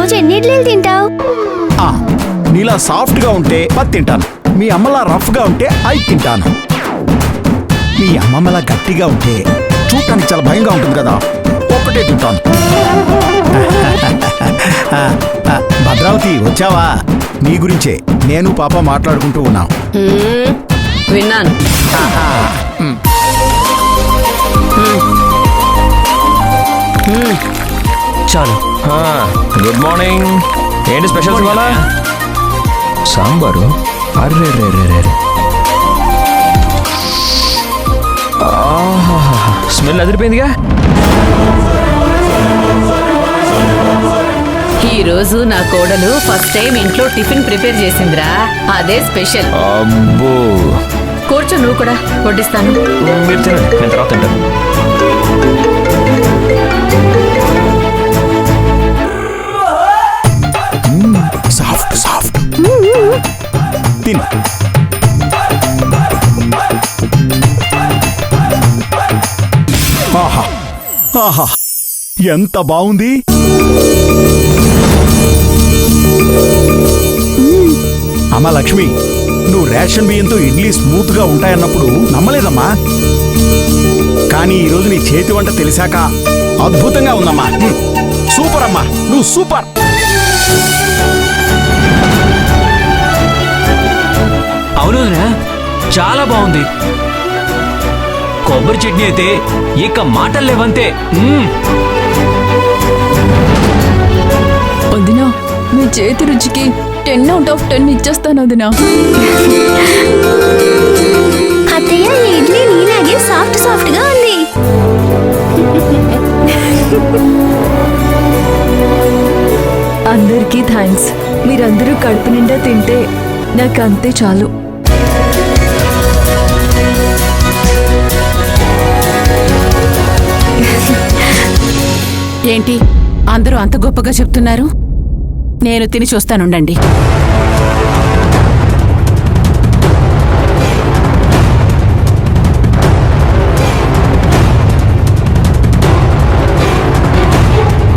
రోజు ఎన్ని ఇడ్లీలు తింటావు? నీలా సాఫ్ట్ గా ఉంటే 10 తింటాను. మీ అమ్మలా రఫ్ గా ఉంటే 5 తింటాను. మీ అమ్మమ్మలా గట్టిగా ఉంటే చూడటానికి చాలా భయంగా ఉంటుంది కదా, 1 తింటాను. భద్రావతి వచ్చావా? నీ గురించే నేను పాప మాట్లాడుకుంటూ ఉన్నాం. విన్నాను. చాలు. Good morning. ఏంటి స్పెషల్స్ ఇవాళ? సాంబారు. అర్రే రే రే రే. స్మెల్ అదిరిపోయిందిగా. ఈ రోజు నా కోడలు ఫస్ట్ టైం ఇంట్లో టిఫిన్ ప్రిపేర్ చేసిందిరా. అదే స్పెషల్. అబ్బో. కూర్చో, నువ్వు కూడా వడ్డిస్తాను. మీరు తినండి, నేను తర్వాత తింటాను. సాఫ్ట్ సాఫ్ట్ తిను. ఆహా ఆహా, ఎంత బాగుంది. అమ్మా లక్ష్మి, నువ్వు రేషన్ బియ్యంతో ఇడ్లీ స్మూత్ గా ఉంటాయన్నప్పుడు నమ్మలేదమ్మా. కానీ ఈరోజు నీ చేతి వంట తెలిసాక అద్భుతంగా ఉందమ్మా. సూపర్ అమ్మా, నువ్వు సూపర్. అవును, చాలా బాగుంది. కొబ్బరి చట్నీ అయితే ఇక మాటలు లేవంతే. వదినా, మీ చేతి రుచికి 10/10 ఇచ్చేస్తాను వదినా. అత్తయ్య, ఈ ఇడ్లీ నీలాగే సాఫ్ట్ సాఫ్ట్ గా ఉంది. అందరికీ థ్యాంక్స్. మీరందరూ కడుపు నిండా తింటే నాకు అంతే చాలు. ఏంటి అందరూ అంత గొప్పగా చెప్తున్నారు? నేను తిని చూస్తానుండండి.